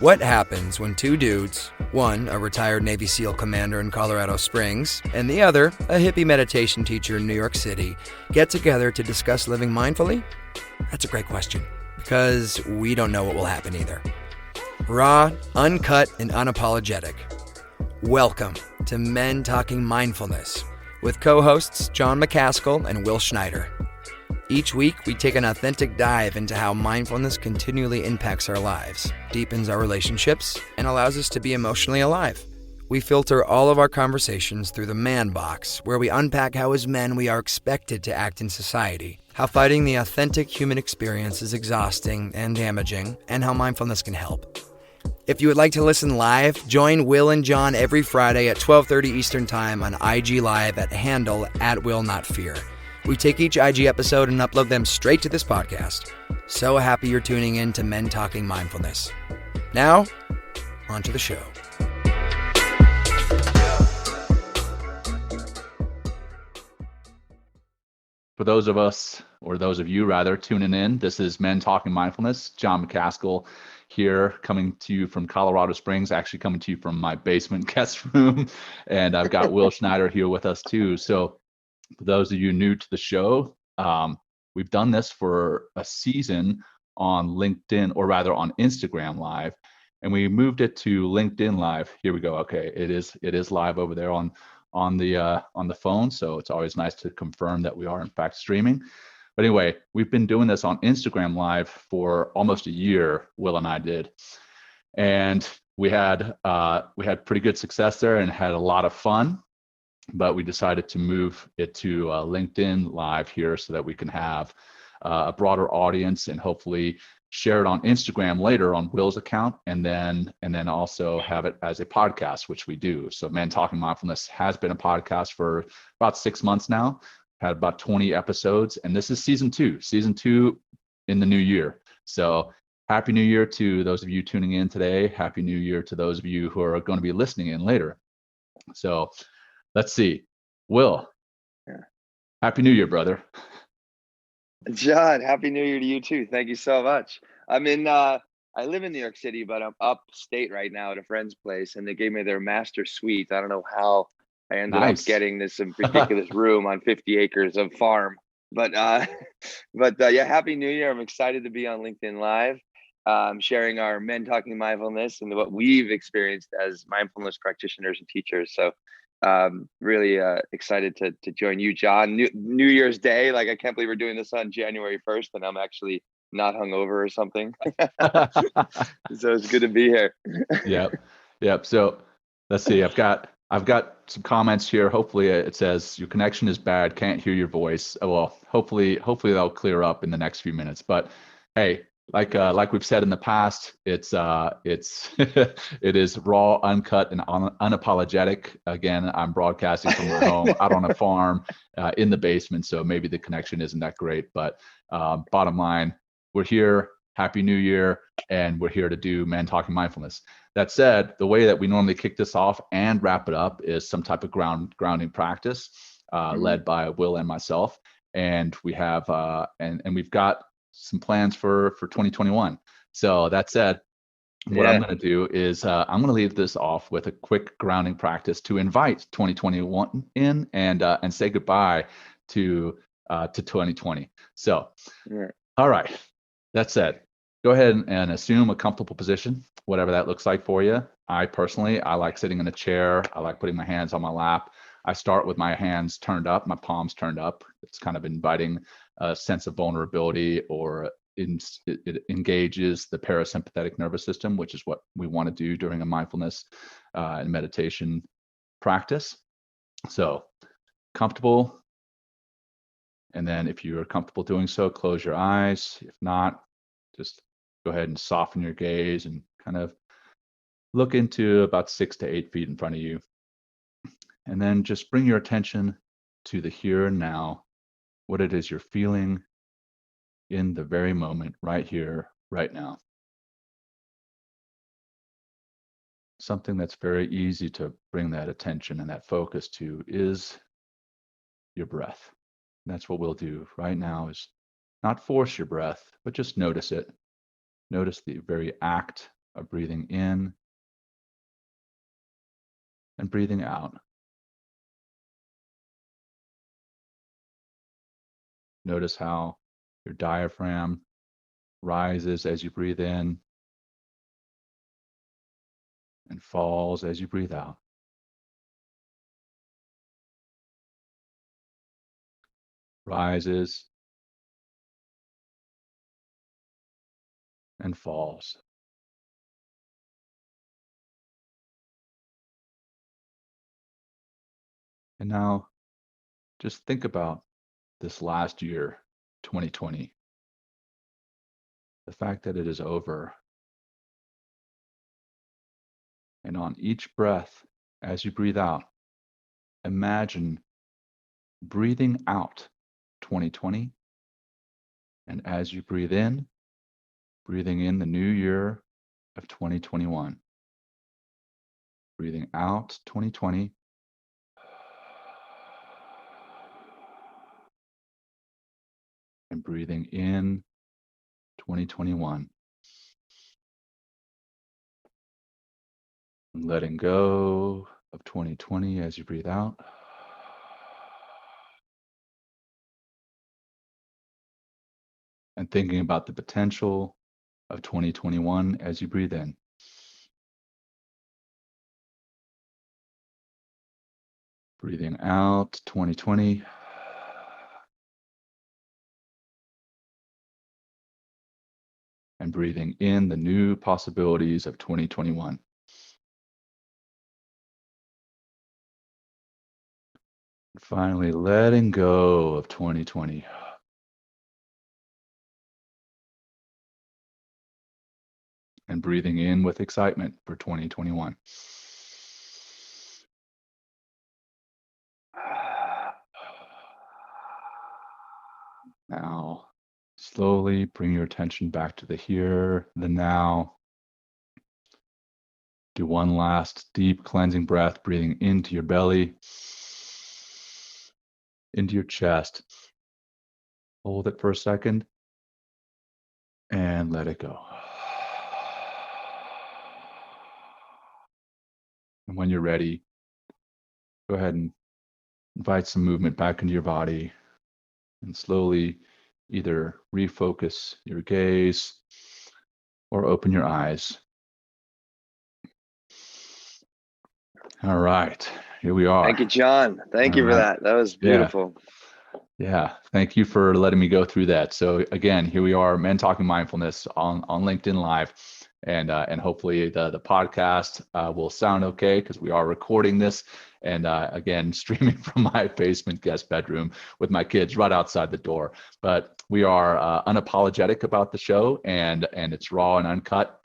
What happens when two dudes, one a retired Navy SEAL commander in Colorado Springs, and the other a hippie meditation teacher in New York City, get together to discuss living mindfully? That's a great question, because we don't know what will happen either. Raw, uncut, and unapologetic. Welcome to Men Talking Mindfulness with co-hosts John McCaskill and Will Schneider. Each week, we take an authentic dive into how mindfulness continually impacts our lives, deepens our relationships, and allows us to be emotionally alive. We filter all of our conversations through the man box, where we unpack how as men we are expected to act in society, how fighting the authentic human experience is exhausting and damaging, and how mindfulness can help. If you would like to listen live, join Will and John every Friday at 12:30 Eastern Time on IG Live at handle @WillNotFear. We take each IG episode and upload them straight to this podcast. So happy you're tuning in to Men Talking Mindfulness. Now, on to the show. For those of us, or those of you rather, tuning in, this is Men Talking Mindfulness. John McCaskill here, coming to you from Colorado Springs, actually coming to you from my basement guest room. And I've got Will Schneider here with us too. So for those of you new to the show, we've done this for a season on LinkedIn, or rather on Instagram Live, and we moved it to LinkedIn Live. Here we go. Okay, it is live over there on the phone. So it's always nice to confirm that we are in fact streaming. But anyway, we've been doing this on Instagram Live for almost a year. Will and I did, and we had pretty good success there and had a lot of fun. But we decided to move it to LinkedIn Live here so that we can have a broader audience and hopefully share it on Instagram later on Will's account, and then also have it as a podcast, which we do. So Men Talking Mindfulness has been a podcast for about 6 months now, had about 20 episodes, and this is season two in the new year. So Happy New Year to those of you tuning in today. Happy New Year to those of you who are going to be listening in later. So let's see. Will, Happy New Year, brother. John, Happy New Year to you too. Thank you so much. I live in New York City, but I'm upstate right now at a friend's place, and they gave me their master suite. I don't know how I ended up getting this ridiculous room on 50 acres of farm. But yeah, Happy New Year. I'm excited to be on LinkedIn Live, sharing our Men Talking Mindfulness and what we've experienced as mindfulness practitioners and teachers. So really excited to join you, John. New Year's Day, like I can't believe we're doing this on January 1st, and I'm actually not hungover or something. So it's good to be here. Yep. So let's see. I've got some comments here. Hopefully it says your connection is bad. Can't hear your voice. Well, hopefully that'll clear up in the next few minutes. But hey, like we've said in the past, it is raw, uncut, and unapologetic. Again, I'm broadcasting from my home out on a farm in the basement, so maybe the connection isn't that great. But bottom line, we're here. Happy New Year, and we're here to do Men Talking Mindfulness. That said, the way that we normally kick this off and wrap it up is some type of grounding practice led by Will and myself, and we have and we've got some plans for 2021. So that said, what I'm going to do is I'm going to leave this off with a quick grounding practice to invite 2021 in and say goodbye to 2020. So, all right. That said, go ahead and assume a comfortable position, whatever that looks like for you. I like sitting in a chair. I like putting my hands on my lap. I start with my hands turned up, my palms turned up. It's kind of inviting a sense of vulnerability, or it engages the parasympathetic nervous system, which is what we want to do during a mindfulness and meditation practice. So comfortable. And then if you're comfortable doing so, close your eyes. If not, just go ahead and soften your gaze and kind of look into about 6 to 8 feet in front of you. And then just bring your attention to the here and now, what it is you're feeling in the very moment, right here, right now. Something that's very easy to bring that attention and that focus to is your breath. And that's what we'll do right now, is not force your breath, but just notice it. Notice the very act of breathing in and breathing out. Notice how your diaphragm rises as you breathe in and falls as you breathe out. Rises and falls. And now just think about this last year, 2020, the fact that it is over. And on each breath, as you breathe out, imagine breathing out 2020. And as you breathe in, breathing in the new year of 2021. Breathing out 2020. And breathing in 2021. And letting go of 2020 as you breathe out. And thinking about the potential of 2021 as you breathe in. Breathing out 2020. And breathing in the new possibilities of 2021. And finally, letting go of 2020. And breathing in with excitement for 2021. Now, slowly bring your attention back to the here, the now. Do one last deep cleansing breath, breathing into your belly, into your chest. Hold it for a second and let it go. And when you're ready, go ahead and invite some movement back into your body and slowly either refocus your gaze or open your eyes. All right, here we are. Thank you, John. Thank you for that. That was beautiful. Yeah, thank you for letting me go through that. So again, here we are, Men Talking Mindfulness on LinkedIn Live, and hopefully the podcast will sound okay because we are recording this, and again streaming from my basement guest bedroom with my kids right outside the door. But we are unapologetic about the show, and it's raw and uncut.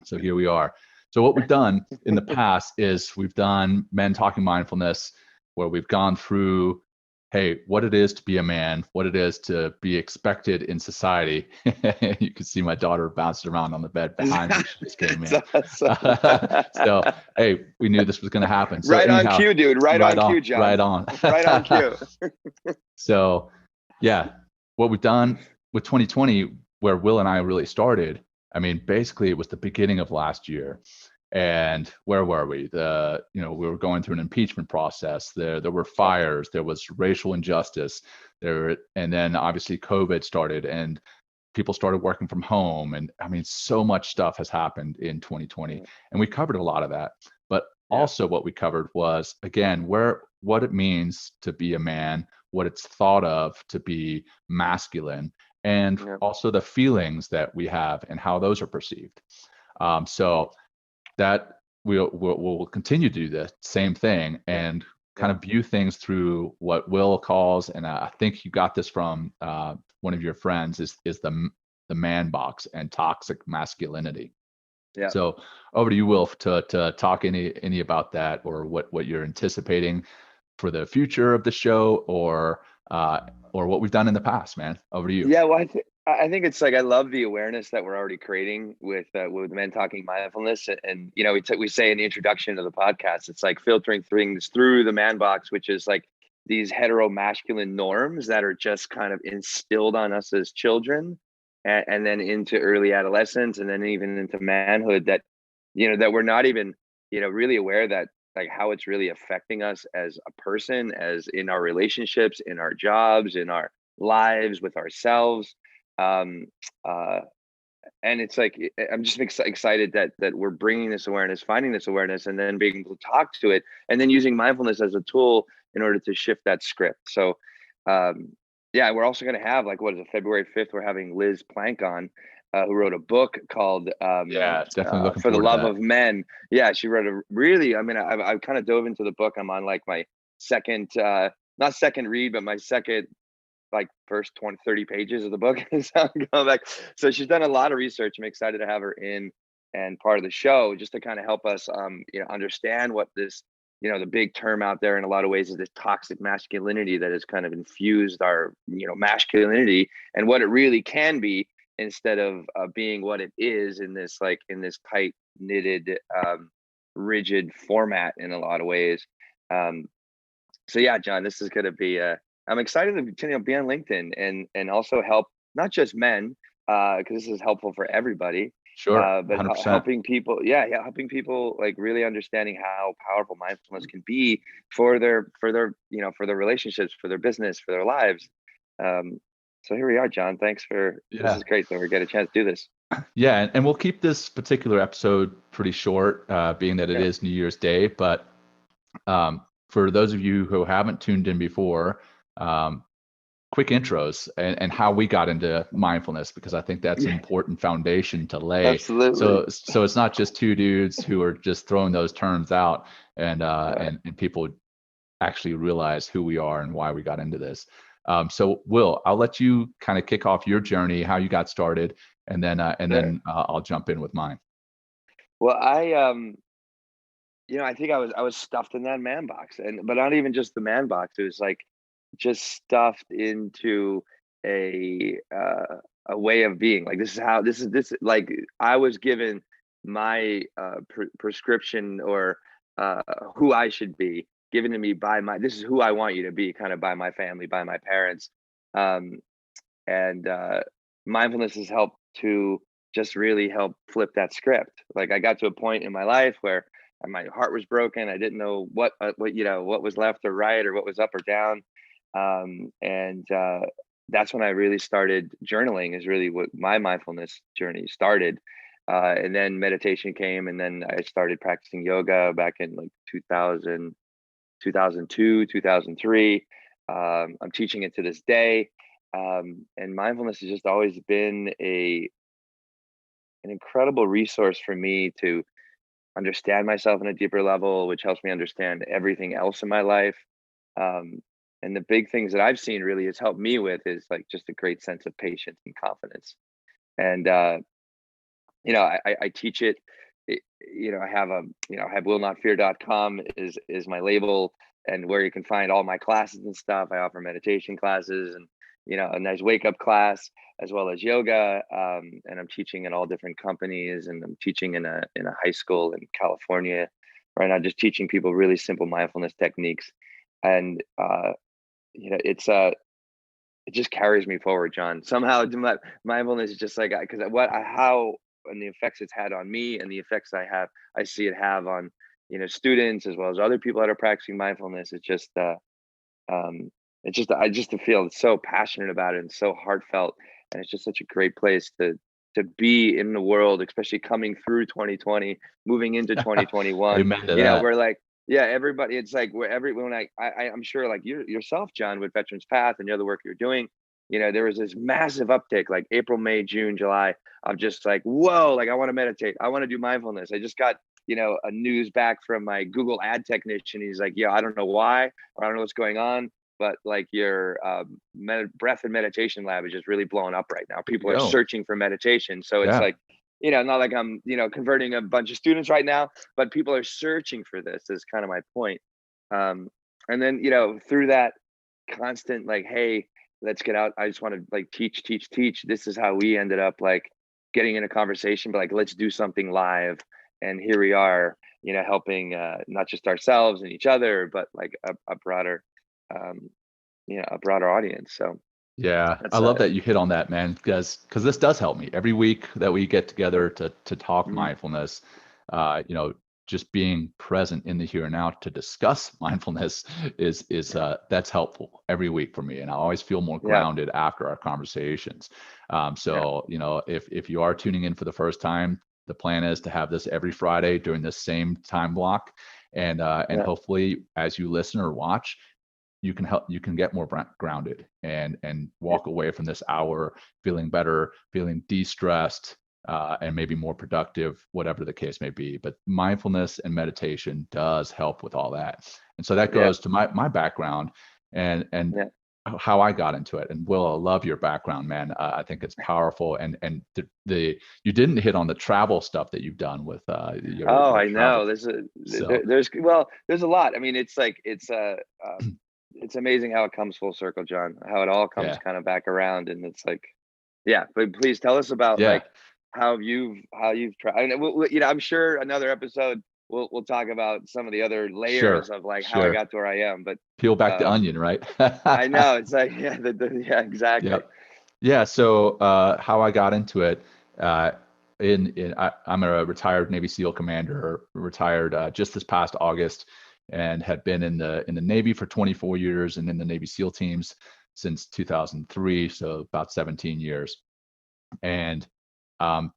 So here we are. So what we've done in the past is we've done Men Talking Mindfulness, where we've gone through, hey, what it is to be a man, what it is to be expected in society. You can see my daughter bouncing around on the bed behind me. She just came in. So, hey, we knew this was going to happen. So right anyhow, on cue, dude. Right on cue, John. Right on. Right on cue. So, yeah, what we've done with 2020, where Will and I really started, I mean, basically it was the beginning of last year. And where were we? We were going through an impeachment process. There were fires. There was racial injustice. And then obviously COVID started, and people started working from home. And I mean, so much stuff has happened in 2020, and we covered a lot of that. But also, what we covered was, again, what it means to be a man, what it's thought of to be masculine, and also the feelings that we have and how those are perceived. So that we'll continue to do the same thing and kind of view things through what Will calls, and I think you got this from one of your friends, is the man box and toxic masculinity. Yeah. So over to you, Will, to talk any about that, or what you're anticipating for the future of the show, or what we've done in the past, man. Over to you. Yeah, well, I think it's like, I love the awareness that we're already creating with Men Talking Mindfulness, and we say in the introduction to the podcast, it's like filtering things through the man box, which is like these hetero masculine norms that are just kind of instilled on us as children, and then into early adolescence, and then even into manhood, that that we're not even, really aware that like how it's really affecting us as a person, as in our relationships, in our jobs, in our lives with ourselves. Um, uh, and it's like I'm just excited that we're bringing this awareness, finding this awareness, and then being able to talk to it, and then using mindfulness as a tool in order to shift that script. So yeah, we're also going to have, like, what is it, February 5th, we're having Liz Plank on, who wrote a book called Yeah, definitely looking For the forward to Love that. of Men. Yeah, she wrote a really, I mean, I've kind of dove into the book. I'm on like my second not second read, but my second, like, first 20, 30 pages of the book. So I'm going back. So she's done a lot of research. I'm excited to have her in and part of the show, just to kind of help us, understand what this, the big term out there in a lot of ways is this toxic masculinity that has kind of infused our, masculinity, and what it really can be, instead of being what it is in this, like, in this tight knitted, rigid format in a lot of ways. Um, so yeah, John, this is going to be I'm excited to, be on LinkedIn and also help not just men, because this is helpful for everybody, Sure, but 100%. helping people, yeah, helping people, like, really understanding how powerful mindfulness can be for their for their relationships, for their business, for their lives. Um, so here we are, John. Thanks for this Yeah. is great that we get a chance to do this. Yeah, and we'll keep this particular episode pretty short, being that it Yeah, is New Year's Day. But for those of you who haven't tuned in before, um, quick intros and how we got into mindfulness, because I think that's an important foundation to lay. absolutely. So it's not just two dudes who are just throwing those terms out, and Right. and people actually realize who we are and why we got into this. So Will, I'll let you kind of kick off your journey, how you got started, and then Sure. I'll jump in with mine. Well, I think I was stuffed in that man box, and but not even just the man box. It was like just stuffed into a uh, a way of being. Like, this like I was given my prescription, or uh, who I should be, given to me by my. This is who I want you to be, kind of by my family, by my parents, um, and mindfulness has helped to just really help flip that script. Like, I got to a point in my life where my heart was broken. I didn't know what was left or right, or what was up or down, and that's when I really started journaling. Is really what my mindfulness journey started, and then meditation came, and then I started practicing yoga back in like 2000, 2002, 2003. I'm teaching it to this day, and mindfulness has just always been a an incredible resource for me to understand myself on a deeper level, which helps me understand everything else in my life. Um, and the big things that I've seen really has helped me with is, like, just a great sense of patience and confidence. And I teach it. I have I have willnotfear.com is my label, and where you can find all my classes and stuff. I offer meditation classes, and a nice wake up class, as well as yoga. And I'm teaching in all different companies, and I'm teaching in a high school in California right now, just teaching people really simple mindfulness techniques. And it just carries me forward, John. Somehow, mindfulness is just like, because how, and the effects it's had on me, and the effects I see it have on students, as well as other people that are practicing mindfulness. Um, I just feel so passionate about it and so heartfelt, and it's just such a great place to be in the world, especially coming through 2020, moving into 2021. Amen to that. We're like, yeah, everybody. It's like where everyone, like, I'm sure, like, you yourself, John, with Veterans Path and the other work you're doing. There was this massive uptake, like April, May, June, July. I'm just like, whoa, like, I want to meditate. I want to do mindfulness. I just got a news back from my Google ad technician. He's like, yeah, I don't know why, or I don't know what's going on, but like your breath and meditation lab is just really blowing up right now. People are Go. searching for meditation. So it's Yeah. like, not like I'm, converting a bunch of students right now, but people are searching for this, is kind of my point. And then, through that constant, like, hey, let's get out. I just want to, like, teach, teach, teach. This is how we ended up, like, getting in a conversation, but like, let's do something live. And here we are, helping not just ourselves and each other, but like a broader um, a broader audience. So Yeah, I that's love that you hit on that, man, because this does help me every week that we get together to talk mm, mindfulness. just being present in the here and now to discuss mindfulness is that's helpful every week for me, and I always feel more grounded after our conversations. If you are tuning in for the first time, the plan is to have this every Friday during the same time block, and hopefully as you listen or watch, you can get more grounded and walk away from this hour feeling better, feeling de-stressed, and maybe more productive, whatever the case may be. But mindfulness and meditation does help with all that. And so that goes to my background and how I got into it. And Will, I love your background, man. I think it's powerful. And you didn't hit on the travel stuff that you've done with your I travel. know. There's a lot. I mean, it's amazing how it comes full circle, John, how it all comes kind of back around. And it's like, but please tell us about like how you've tried. I'm sure another episode we'll talk about some of the other layers of like how I got to where I am, but peel back the onion, right? I know, it's like, exactly. So how I got into it, I'm a retired Navy SEAL commander, retired just this past August, and had been in the Navy for 24 years and in the Navy SEAL teams since 2003, so about 17 years. And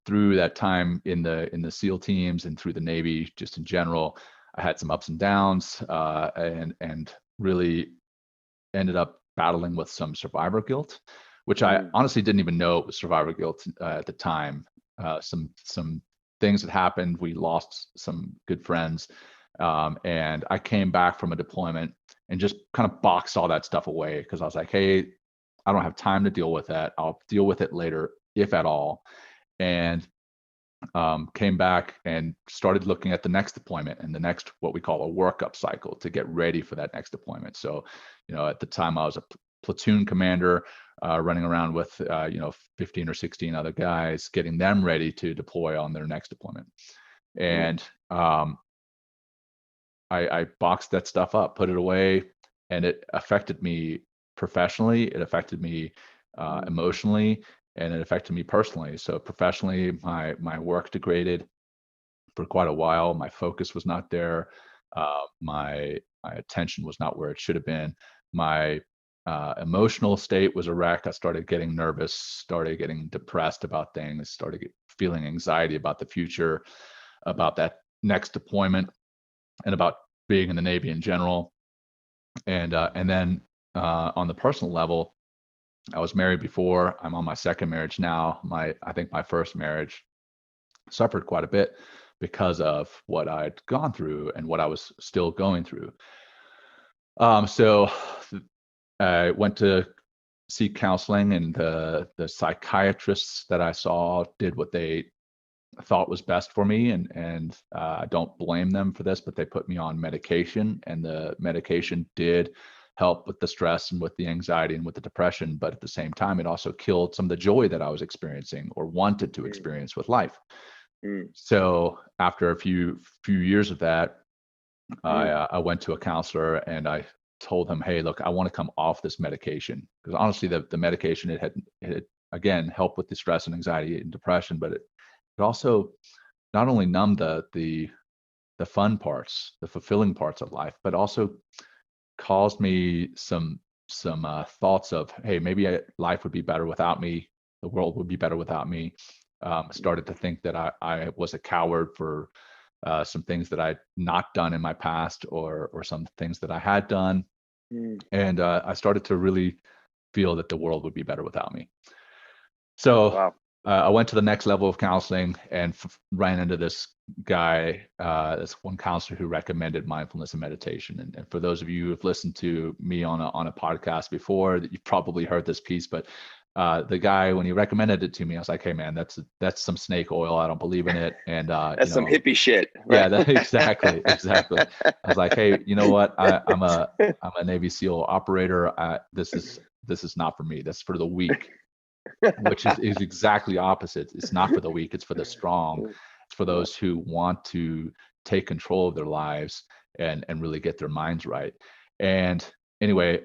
through that time in the SEAL teams and through the Navy, just in general, I had some ups and downs, and really ended up battling with some survivor guilt, which I honestly didn't even know it was survivor guilt at the time. Some things that happened. We lost some good friends. And I came back from a deployment and just kind of boxed all that stuff away because I was like, hey, I don't have time to deal with that. I'll deal with it later, if at all. And came back and started looking at the next deployment and the next, what we call a workup cycle, to get ready for that next deployment. So, at the time I was a platoon commander, running around with 15 or 16 other guys, getting them ready to deploy on their next deployment. And I boxed that stuff up, put it away, and it affected me professionally. It affected me emotionally, and it affected me personally. So professionally, my work degraded for quite a while. My focus was not there. My attention was not where it should have been. My emotional state was a wreck. I started getting nervous, started getting depressed about things, started feeling anxiety about the future, about that next deployment, and about being in the Navy in general. And then on the personal level, I was married before. I'm on my second marriage now. I think my first marriage suffered quite a bit because of what I'd gone through and what I was still going through. So I went to seek counseling, and the psychiatrists that I saw did what they thought was best for me, and I don't blame them for this, but they put me on medication, and the medication did help with the stress and with the anxiety and with the depression, but at the same time it also killed some of the joy that I was experiencing or wanted to experience with life. So after a few years of that, I went to a counselor and I told him, hey, look, I want to come off this medication, because honestly the medication, it had again helped with the stress and anxiety and depression, but it also not only numbed the fun parts, the fulfilling parts of life, but also caused me some thoughts of, hey, maybe life would be better without me. The world would be better without me. Started to think that I was a coward for some things that I'd not done in my past, or some things that I had done. And I started to really feel that the world would be better without me. So I went to the next level of counseling and ran into this guy, this one counselor who recommended mindfulness and meditation. And for those of you who have listened to me on a podcast before, that you've probably heard this piece, but the guy, when he recommended it to me, I was like, hey man, that's some snake oil. I don't believe in it. And that's some hippie shit. Right? Yeah, exactly. I was like, hey, you know what? I'm a Navy SEAL operator. This is not for me. That's for the weak. Which is exactly opposite. It's not for the weak, it's for the strong. It's for those who want to take control of their lives and really get their minds right. And anyway,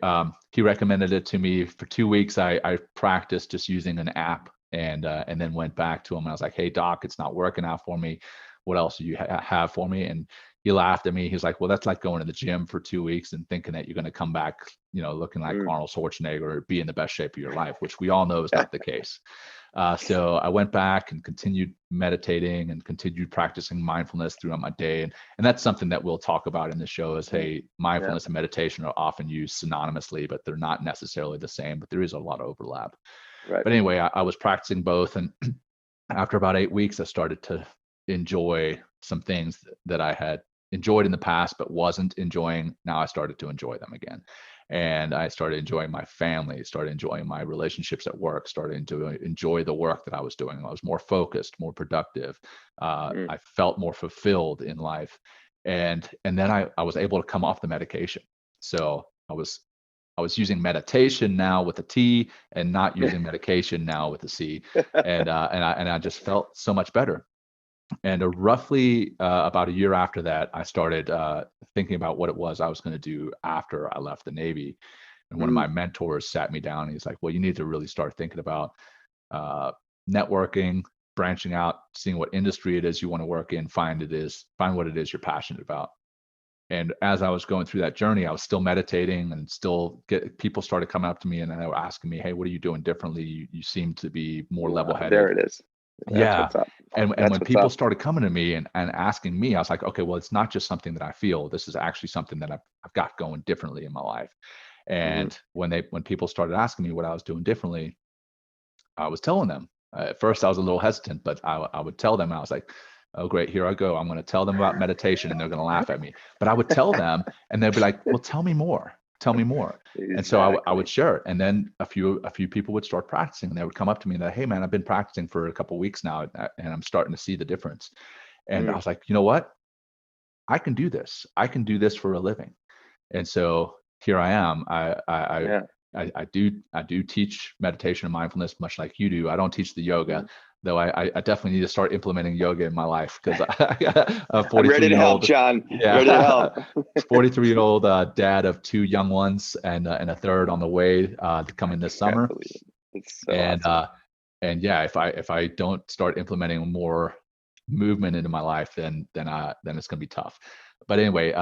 he recommended it to me. For 2 weeks, I practiced just using an app, and then went back to him. And I was like, hey doc, it's not working out for me. what else do you have for me? And he laughed at me. He's like, well, that's like going to the gym for 2 weeks and thinking that you're going to come back, looking like Arnold Schwarzenegger or be in the best shape of your life, which we all know is not the case. So I went back and continued meditating and continued practicing mindfulness throughout my day. And that's something that we'll talk about in the show is, hey, mindfulness and meditation are often used synonymously, but they're not necessarily the same, but there is a lot of overlap. Right. But anyway, I was practicing both. And after about 8 weeks, I started to enjoy some things that I had enjoyed in the past, but wasn't enjoying. Now I started to enjoy them again. And I started enjoying my family, started enjoying my relationships at work, started to enjoy the work that I was doing. I was more focused, more productive. I felt more fulfilled in life. And then I was able to come off the medication. So I was using meditation now with a T and not using medication now with a C. And I just felt so much better. And roughly about a year after that, I started thinking about what it was I was going to do after I left the Navy. And one of my mentors sat me down and he's like, well, you need to really start thinking about networking, branching out, seeing what industry it is you want to work in, find what it is you're passionate about. And as I was going through that journey, I was still meditating and people started coming up to me and they were asking me, hey, what are you doing differently? You seem to be more level-headed. There it is. That's what's up. And when people started coming to me and asking me, I was like, okay, well, it's not just something that I feel. This is actually something that I've got going differently in my life. And when people started asking me what I was doing differently, I was telling them. At first, I was a little hesitant, but I would tell them. I was like, oh, great, here I go. I'm going to tell them about meditation, and they're going to laugh at me. But I would tell them, and they'd be like, well, tell me more. Tell me more. Exactly. And so I would share it. And then a few people would start practicing and they would come up to me and say, hey man, I've been practicing for a couple of weeks now and I'm starting to see the difference. And I was like, you know what? I can do this. I can do this for a living. And so here I am. I do teach meditation and mindfulness much like you do. I don't teach the yoga. Though I definitely need to start implementing yoga in my life because a 43-year-old. Ready to help, John. Yeah, ready to help. 43-year-old dad of 2 young ones and a third on the way to come in this summer. It's so awesome. And yeah, if I don't start implementing more movement into my life, then it's gonna be tough. But anyway,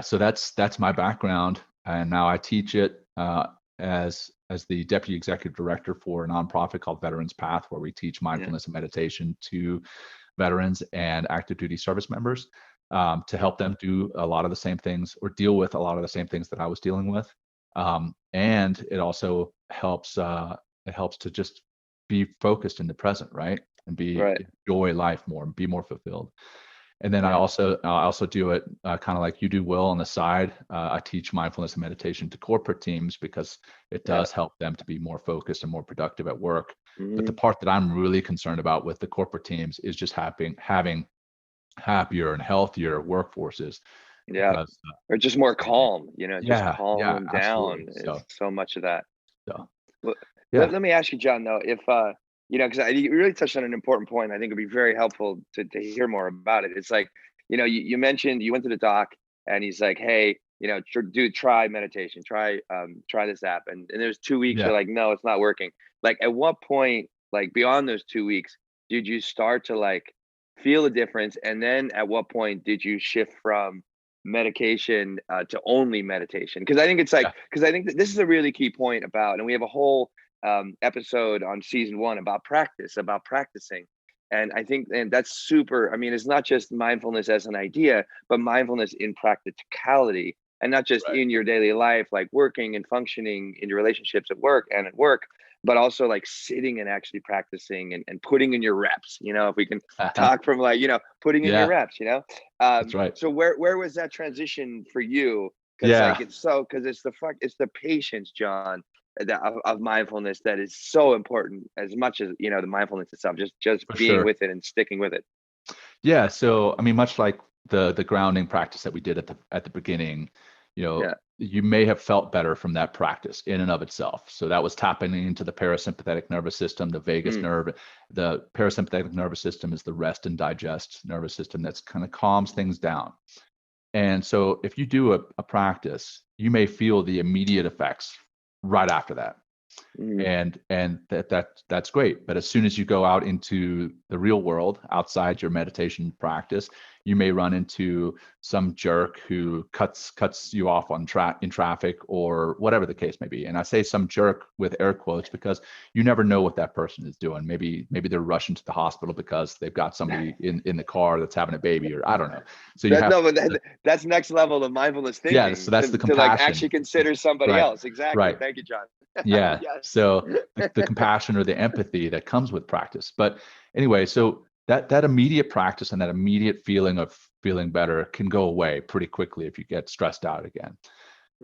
so that's my background, and now I teach it as the deputy executive director for a nonprofit called Veterans Path, where we teach mindfulness and meditation to veterans and active duty service members to help them do a lot of the same things or deal with a lot of the same things that I was dealing with. And it also helps to just be focused in the present, right? And enjoy life more and be more fulfilled. And then I also do it kind of like you do, Will, on the side. I teach mindfulness and meditation to corporate teams because it does help them to be more focused and more productive at work. But the part that I'm really concerned about with the corporate teams is just having happier and healthier workforces. Yeah, because, or just more calm, just calm and down. So much of that. Let me ask you, John, though, if because you really touched on an important point. I think it'd be very helpful to hear more about it. It's like, you mentioned you went to the doc and he's like, hey, dude, try meditation, try this app. And there's 2 weeks, you're like, no, it's not working. Like, at what point, like beyond those 2 weeks, did you start to like feel a difference? And then at what point did you shift from medication to only meditation? Because I think it's like, because I think that this is a really key point about, and we have a whole episode on season 1 about practicing. And I think, and that's super, I mean, it's not just mindfulness as an idea, but mindfulness in practicality, and not just in your daily life, like working and functioning in your relationships at work, but also like sitting and actually practicing and putting in your reps, if we can talk from like, putting in your reps, That's right. So where was that transition for you? Because it's the patience, John, of mindfulness that is so important as much as the mindfulness itself, just being with it and sticking with it. Yeah. So I mean, much like the grounding practice that we did at the beginning, you may have felt better from that practice in and of itself. So that was tapping into the parasympathetic nervous system, the vagus nerve. The parasympathetic nervous system is the rest and digest nervous system that's kind of calms things down. And so if you do a practice, you may feel the immediate effects right after that. And that's great. But as soon as you go out into the real world outside your meditation practice, you may run into some jerk who cuts you off in traffic or whatever the case may be. And I say some jerk with air quotes because you never know what that person is doing. Maybe they're rushing to the hospital because they've got somebody in the car that's having a baby, or I don't know. So you that's next level of mindfulness thinking. Yeah, so that's the compassion. To like actually consider somebody else. Exactly. Right. Thank you, John. Yeah. Yes. So the compassion or the empathy that comes with practice. But anyway, so that immediate practice and that immediate feeling of feeling better can go away pretty quickly if you get stressed out again.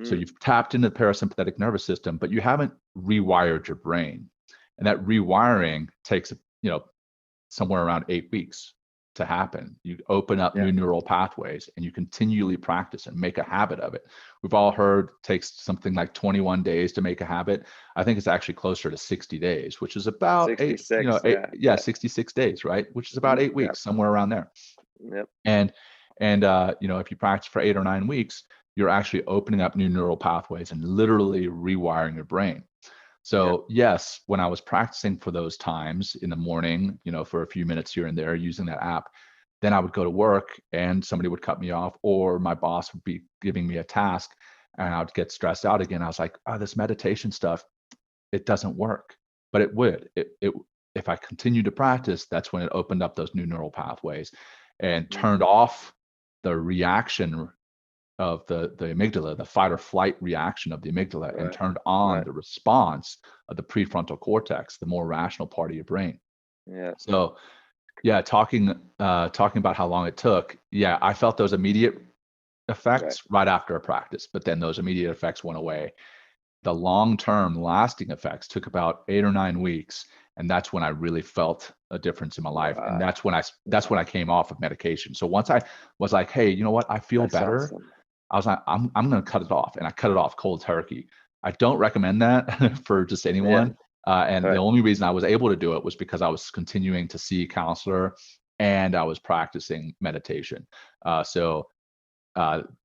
So you've tapped into the parasympathetic nervous system, but you haven't rewired your brain. And that rewiring takes, somewhere around 8 weeks to happen. You open up new neural pathways and you continually practice and make a habit of it. We've all heard it takes something like 21 days to make a habit. I think it's actually closer to 60 days, which is about 66 days, right? Which is about 8 weeks, somewhere around there. Yep. And if you practice for 8 or 9 weeks, you're actually opening up new neural pathways and literally rewiring your brain. So yes, when I was practicing for those times in the morning, for a few minutes here and there using that app, then I would go to work and somebody would cut me off, or my boss would be giving me a task and I would get stressed out again. I was like, oh, this meditation stuff, it doesn't work. But it would. If I continued to practice, that's when it opened up those new neural pathways and turned off the reaction of the amygdala, the fight or flight reaction of the amygdala, and turned on the response of the prefrontal cortex, the more rational part of your brain. Yeah. So talking about how long it took, I felt those immediate effects right after a practice, but then those immediate effects went away. The long-term lasting effects took about 8 or 9 weeks, and that's when I really felt a difference in my life. And that's when I came off of medication. So once I was like, hey, you know what, I feel better. Awesome. I was like, I'm going to cut it off, and I cut it off cold turkey. I don't recommend that for just anyone. The only reason I was able to do it was because I was continuing to see a counselor and I was practicing meditation.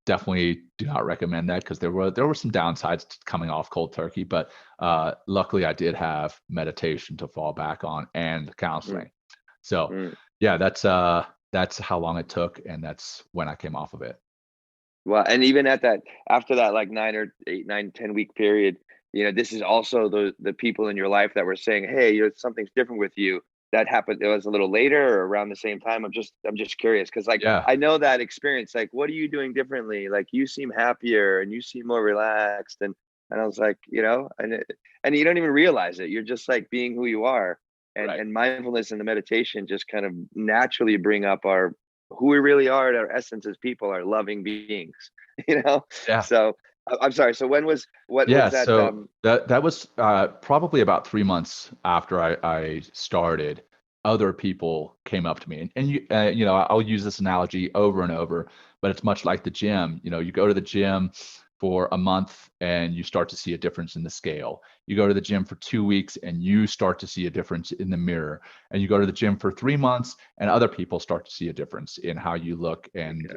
Definitely do not recommend that, because there were some downsides to coming off cold turkey, but luckily I did have meditation to fall back on and counseling. So that's how long it took, and that's when I came off of it. Well, and even after that, like 10 week period, this is also the people in your life that were saying, hey, something's different with you. That happened. It was a little later or around the same time. I'm just curious, because I know that experience. Like, what are you doing differently? Like, you seem happier and you seem more relaxed. And I was like, and you don't even realize it. You're just like being who you are. And mindfulness and the meditation just kind of naturally bring up who we really are at our essence as people, are loving beings, So I'm sorry. So when was was that? So that was probably about 3 months after I started. Other people came up to me, and I'll use this analogy over and over, but it's much like the gym. You go to the gym for a month and you start to see a difference in the scale. You go to the gym for 2 weeks and you start to see a difference in the mirror. And you go to the gym for 3 months and other people start to see a difference in how you look, and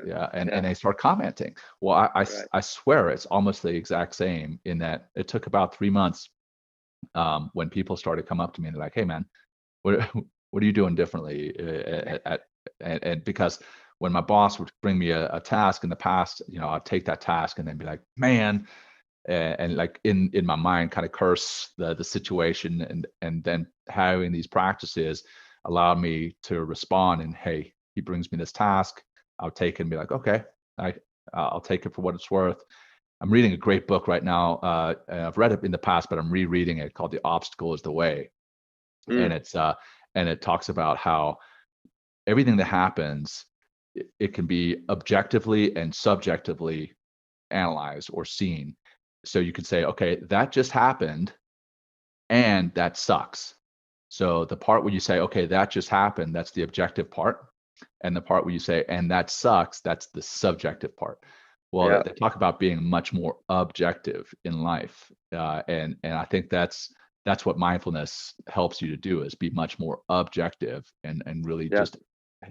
they start commenting. Well, I swear it's almost the exact same, in that it took about 3 months when people started to come up to me and they're like, hey man, what are you doing differently? And because when my boss would bring me a task in the past, I'd take that task and then be like, man, and like in my mind kind of curse the situation, and then having these practices allowed me to respond, and hey, he brings me this task, I'll take it and be like, okay, I'll take it for what it's worth. I'm reading a great book right now. I've read it in the past, but I'm rereading it, called The Obstacle is the Way. And it talks about how everything that happens, it can be objectively and subjectively analyzed or seen. So you could say, okay, that just happened and that sucks. So the part where you say, okay, that just happened, that's the objective part. And the part where you say, and that sucks, that's the subjective part. Well, they talk about being much more objective in life. And I think that's what mindfulness helps you to do, is be much more objective and really just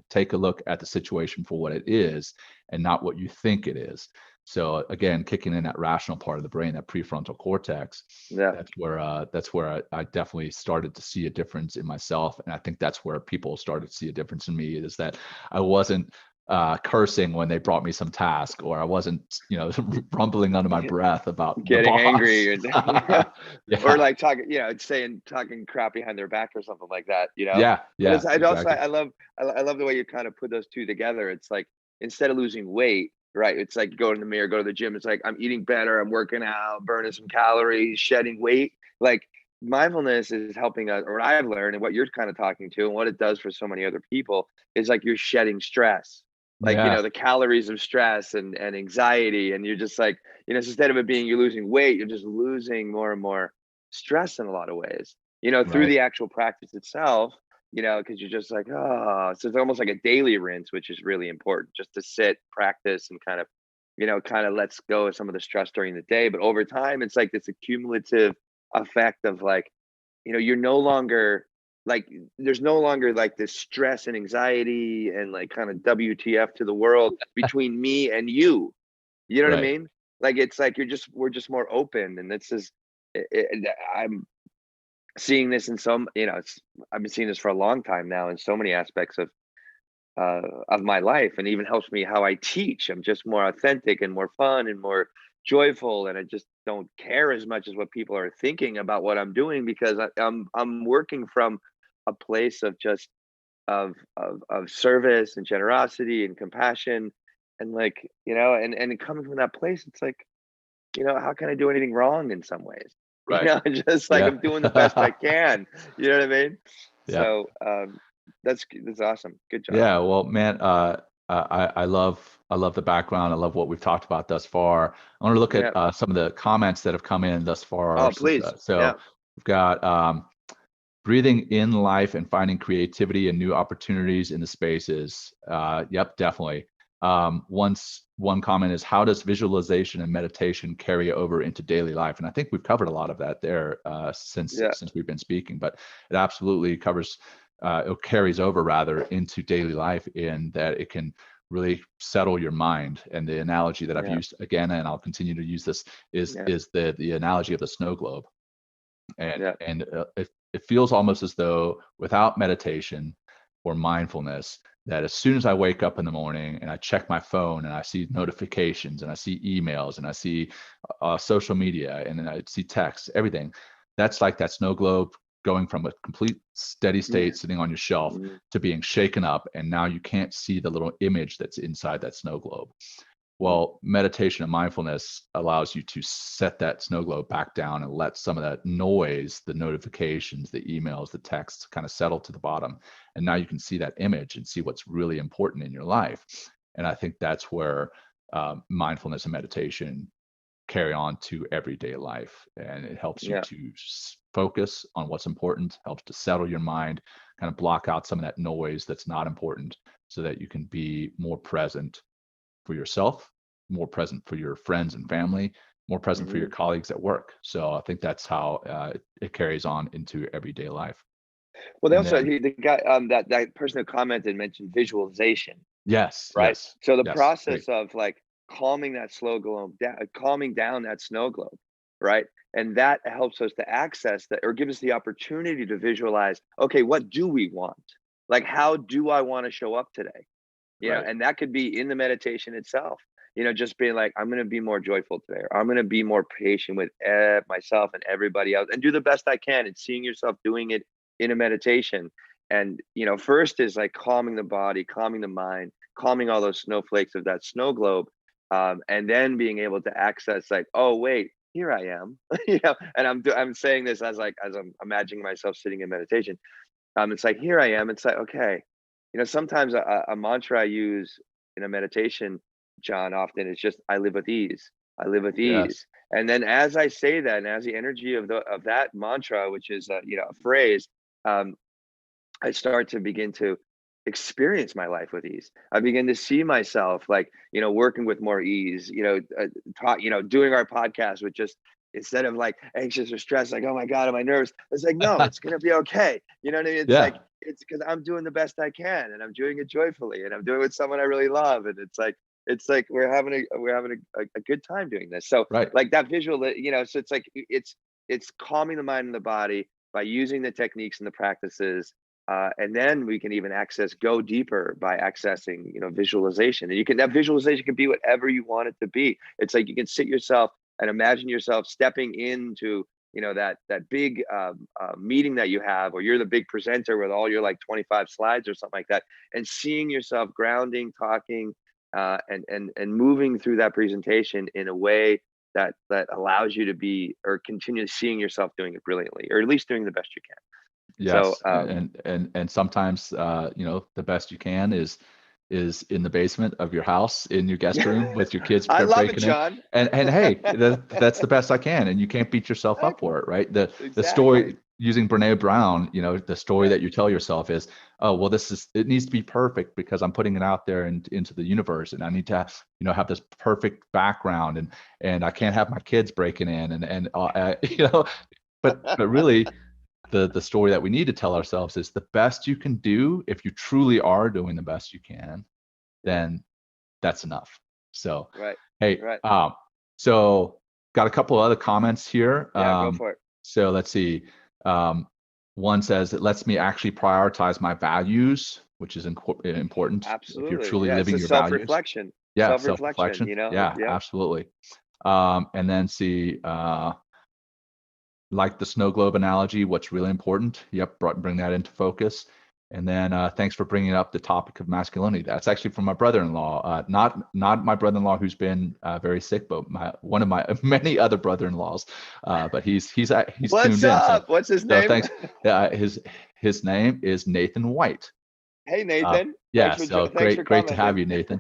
take a look at the situation for what it is and not what you think it is. So again, kicking in that rational part of the brain, that prefrontal cortex, that's where I definitely started to see a difference in myself. And I think that's where people started to see a difference in me, is that I wasn't cursing when they brought me some task, or I wasn't, rumbling under my breath about getting the boss. angry, Yeah. or like talking crap behind their back or something like that. Yeah. But it's Exactly. also I love the way you kind of put those two together. It's like, instead of losing weight, right? It's like go in the mirror, go to the gym. It's like, I'm eating better, I'm working out, burning some calories, shedding weight. Like, mindfulness is helping us, or what I've learned, and what you're kind of talking to, and what it does for so many other people, is like you're shedding stress. Like, Yeah. the calories of stress and anxiety. And you're just like, instead of it being you're losing weight, you're just losing more and more stress in a lot of ways, through Right. the actual practice itself, because you're just like, oh, so it's almost like a daily rinse, which is really important, just to sit, practice, and kind of lets go of some of the stress during the day. But over time, it's like this accumulative effect of like, you're no longer like, there's no longer like this stress and anxiety and like kind of WTF to the world between me and you. You know what I Right. mean? Like, it's like we're just more open. And this is, I'm seeing this in some, I've been seeing this for a long time now in so many aspects of my life, and even helps me how I teach. I'm just more authentic and more fun and more joyful, and I just don't care as much as what people are thinking about what I'm doing, because I'm working from a place of just of service and generosity and compassion, and like, and coming from that place, it's like, how can I do anything wrong in some ways? Right. Just like, Yeah. I'm doing the best I can. You know what I mean? Yeah. So that's awesome. Good job. Yeah. Well, man, I love the background. I love what we've talked about thus far. I want to look Yeah. at some of the comments that have come in thus far. Oh, please. So Yeah. we've got breathing in life and finding creativity and new opportunities in the spaces. Yep, definitely. One comment is, how does visualization and meditation carry over into daily life? And I think we've covered a lot of that there since we've been speaking, but it absolutely covers, it carries over rather into daily life, in that it can really settle your mind. And the analogy that I've used again, and I'll continue to use this, is the analogy of the snow globe. And it feels almost as though without meditation or mindfulness, that as soon as I wake up in the morning and I check my phone and I see notifications and I see emails and I see social media and then I see texts, everything, that's like that snow globe going from a complete steady state sitting on your shelf to being shaken up, and now you can't see the little image that's inside that snow globe. Well, meditation and mindfulness allows you to set that snow globe back down and let some of that noise, the notifications, the emails, the texts, kind of settle to the bottom. And now you can see that image and see what's really important in your life. And I think that's where mindfulness and meditation carry on to everyday life. And it helps you to focus on what's important, helps to settle your mind, kind of block out some of that noise that's not important, so that you can be more present for yourself, more present for your friends and family, more present for your colleagues at work. So I think that's how it carries on into everyday life. Well, they also, the guy, that person who commented mentioned visualization. Yes. Right. Yes. So the yes, process great. of like calming that snow globe down, calming down that snow globe, right? And that helps us to access that, or give us the opportunity to visualize, okay, what do we want? Like, how do I want to show up today? Right. And that could be in the meditation itself, just being like, I'm going to be more joyful today, or I'm going to be more patient with myself and everybody else, and do the best I can, and seeing yourself doing it in a meditation. And, first is like calming the body, calming the mind, calming all those snowflakes of that snow globe. And then being able to access like, oh, wait, here I am, and I'm saying this as I'm imagining myself sitting in meditation. It's like, here I am. It's like, okay, sometimes a mantra I use in a meditation, John, often is just, I live with ease. I live with Yes. ease. And then as I say that, and as the energy of that mantra, which is a phrase, I start to begin to experience my life with ease. I begin to see myself like, working with more ease, doing our podcast with just, instead of like anxious or stressed, like, oh my God, am I nervous? It's like, no, it's going to be okay. You know what I mean? It's like, it's because I'm doing the best I can, and I'm doing it joyfully, and I'm doing it with someone I really love. And it's like, it's like we're having a good time doing this. So Right. like that visual, so it's like it's calming the mind and the body by using the techniques and the practices. And then we can even go deeper by accessing, visualization. And that visualization can be whatever you want it to be. It's like you can sit yourself and imagine yourself stepping into, that big meeting that you have, or you're the big presenter with all your like 25 slides or something like that, and seeing yourself grounding, talking, and moving through that presentation in a way that allows you to be, or continue seeing yourself doing it brilliantly, or at least doing the best you can. Yes. So, And sometimes, the best you can is in the basement of your house, in your guest room with your kids I love it, breaking in. John. And hey, that's the best I can. And you can't beat yourself up for it, right? The Exactly. story, using Brene Brown, the story Yeah. that you tell yourself is, oh, well, it needs to be perfect because I'm putting it out there and into the universe, and I need to have this perfect background, and I can't have my kids breaking in, and but really, the story that we need to tell ourselves is the best you can do. If you truly are doing the best you can, then that's enough. So, Right. hey, Right. so got a couple of other comments here. Yeah, go for it. So let's see. One says, it lets me actually prioritize my values, which is important. Absolutely. If you're truly Yeah, living it's a your values. self-reflection. Yeah, Self-reflection, self-reflection. Yeah, yeah. absolutely. And then see, like the snow globe analogy, what's really important. Yep, bring that into focus. And then thanks for bringing up the topic of masculinity. That's actually from my brother-in-law, not my brother-in-law who's been very sick, but one of my many other brother-in-laws. But he's What's tuned in. up? What's his So name? thanks. His name is Nathan White. Hey, Nathan. Yeah. Thanks So for great to have you, Nathan.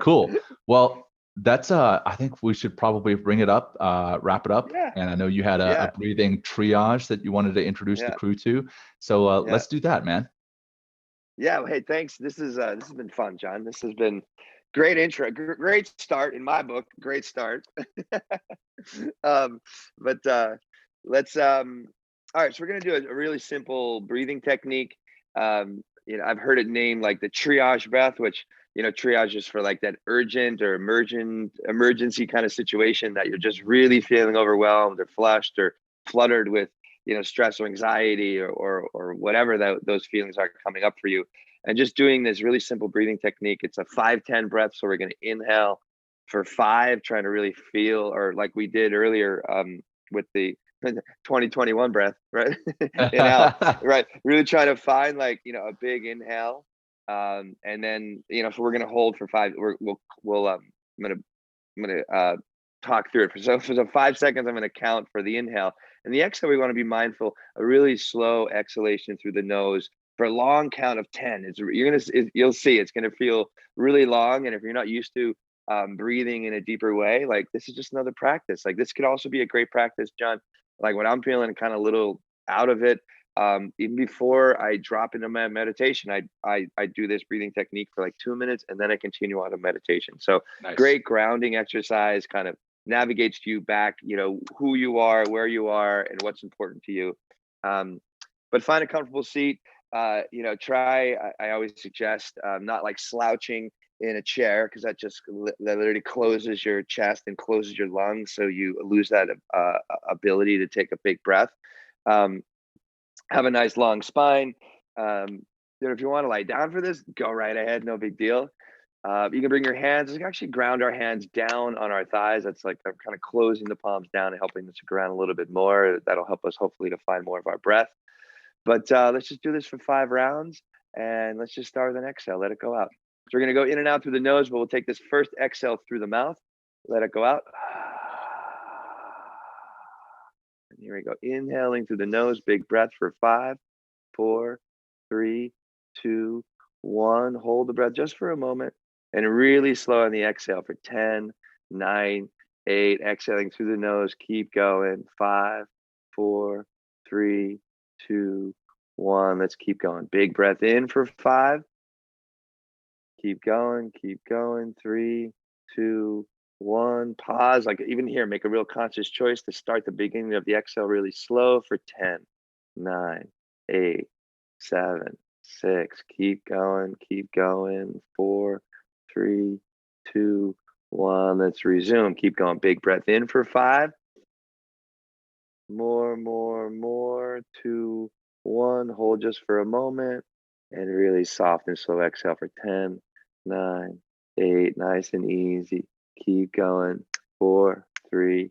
Cool. Well, that's I think we should probably bring it up, wrap it up. Yeah. And I know you had Yeah. a breathing triage that you wanted to introduce the Yeah. crew to. So Yeah. let's do that, man. Yeah. Hey, thanks. This has been fun, John. This has been great intro. Great start in my book. Great start. But let's all right, so we're gonna do a really simple breathing technique. I've heard it named like the triage breath, which triage is for like that urgent or emergency kind of situation that you're just really feeling overwhelmed or flushed or fluttered with stress or anxiety, or whatever those feelings are coming up for you. And just doing this really simple breathing technique. It's a 5-10 breath. So we're going to inhale for 5, trying to really feel, or like we did earlier with the 2021 breath, right? Inhale, right? Really try to find like a big inhale, and then so we're gonna hold for 5. I'm gonna talk through it for 5 seconds. I'm gonna count for the inhale, and the exhale. We want to be mindful, a really slow exhalation through the nose for a long count of 10. You'll see it's gonna feel really long, and if you're not used to breathing in a deeper way, like this is just another practice. Like this could also be a great practice, John. Like when I'm feeling kind of a little out of it, even before I drop into my meditation, I do this breathing technique for like 2 minutes, and then I continue on to meditation. So Nice. Great grounding exercise, kind of navigates you back, who you are, where you are, and what's important to you. But find a comfortable seat. Try. I always suggest not like slouching in a chair, because that just that literally closes your chest and closes your lungs, so you lose that ability to take a big breath. Have a nice long spine. If you want to lie down for this, go right ahead, no big deal. You can bring your hands. We can actually ground our hands down on our thighs. That's like I'm kind of closing the palms down and helping us to ground a little bit more. That'll help us hopefully to find more of our breath. But let's just do this for 5 rounds, and let's just start with an exhale. Let it go out. So we're going to go in and out through the nose, but we'll take this first exhale through the mouth. Let it go out. And here we go. Inhaling through the nose, big breath for 5, 4, 3, 2, 1. Hold the breath just for a moment, and really slow on the exhale for 10, 9, 8. Exhaling through the nose. Keep going. 5, 4, 3, 2, 1. Let's keep going. Big breath in for 5. Keep going. Keep going. 3, 2, 1. Pause. Like even here, make a real conscious choice to start the beginning of the exhale really slow for 10, 9, 8, 7, 6. Keep going. Keep going. 4, 3, 2, 1. Let's resume. Keep going. Big breath in for 5. More. 2, 1. Hold just for a moment. And really soft and slow exhale for 10, 9, 8. Nice and easy. Keep going. 4, 3,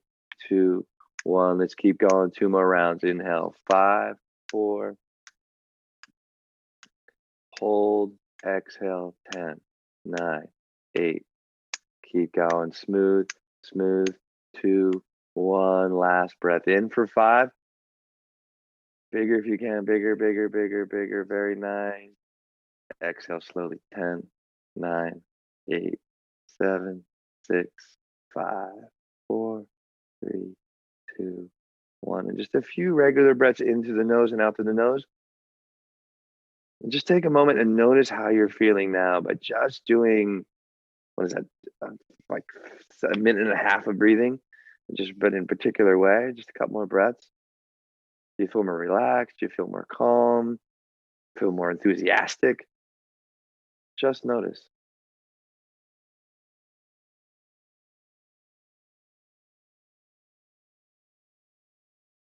2, 1. Let's keep going. 2 more rounds. Inhale. 5, 4. Hold. Exhale. 10, 9, 8. Keep going. Smooth. 2, 1. Last breath in for 5. Bigger if you can. Bigger. Very nice. Exhale slowly. 10, 9, 8, 7, 6, 5, 4, 3, 2, 1. And just a few regular breaths into the nose and out through the nose. And just take a moment and notice how you're feeling now by just doing, what is that, like a minute and a half of breathing, but in a particular way, just a couple more breaths. Do you feel more relaxed? Do you feel more calm? Feel more enthusiastic? Just notice.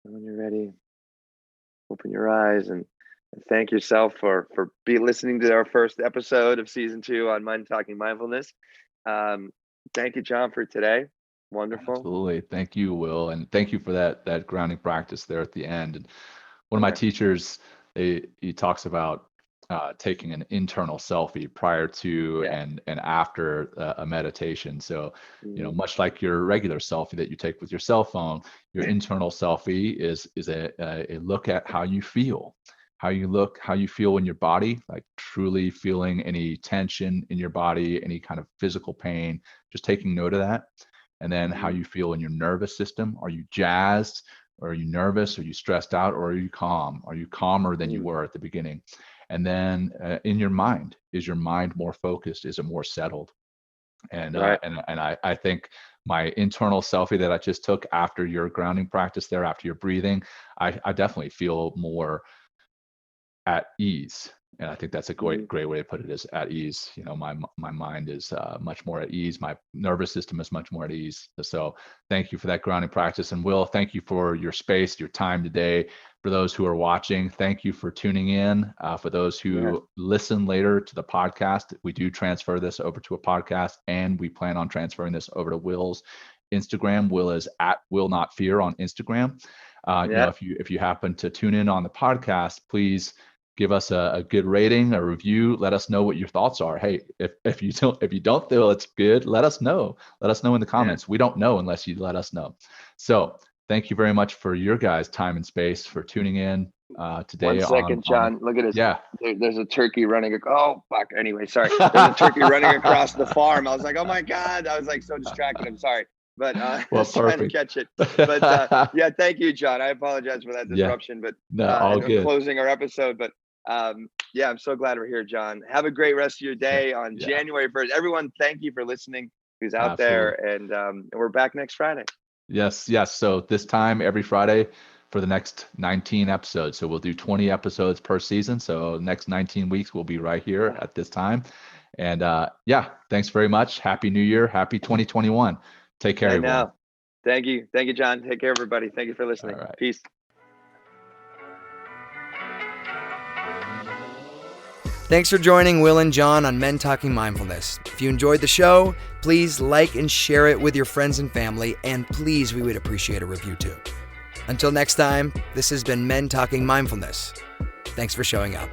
And when you're ready, open your eyes and thank yourself for listening to our first episode of season 2 on Men Talking Mindfulness. Thank you, John, for today. Wonderful. Absolutely. Thank you, Will. And thank you for that grounding practice there at the end. And one of my teachers, he talks about taking an internal selfie prior to and after a meditation. So, much like your regular selfie that you take with your cell phone, your internal selfie is a look at how you feel, how you feel in your body, like truly feeling any tension in your body, any kind of physical pain, just taking note of that. And then how you feel in your nervous system. Are you jazzed? Or are you nervous? Are you stressed out? Or are you calm? Are you calmer than you were at the beginning? And then in your mind, is your mind more focused? Is it more settled? And I think my internal selfie that I just took after your grounding practice there, after your breathing, I definitely feel more at ease. And I think that's a great way to put it, is at ease. My mind is much more at ease. My nervous system is much more at ease. So thank you for that grounding practice. And Will, thank you for your space, your time today. For those who are watching, thank you for tuning in. For those who listen later to the podcast, we do transfer this over to a podcast, and we plan on transferring this over to Will's Instagram. Will is at Will Not Fear on Instagram. If you happen to tune in on the podcast, please give us a good rating, a review. Let us know what your thoughts are. Hey, if you don't feel it's good, let us know. Let us know in the comments. We don't know unless you let us know. So thank you very much for your guys' time and space for tuning in today. 1 second, John. Look at this. Yeah. There's a turkey running. Oh, fuck. Anyway, sorry. There's a turkey running across the farm. I was like, oh my God. I was like so distracted. I'm sorry. But I was trying to catch it. But thank you, John. I apologize for that disruption. But all good. Closing our episode. But I'm so glad we're here, John. Have a great rest of your day on January 1st. Everyone, thank you for listening who's out there. And we're back next Friday. Yes. So this time every Friday for the next 19 episodes. So we'll do 20 episodes per season. So next 19 weeks, we'll be right here at this time. And thanks very much. Happy New Year. Happy 2021. Take care, everyone. Thank you. Thank you, John. Take care, everybody. Thank you for listening. All right. Peace. Thanks for joining Will and John on Men Talking Mindfulness. If you enjoyed the show, please like and share it with your friends and family, and please, we would appreciate a review too. Until next time, this has been Men Talking Mindfulness. Thanks for showing up.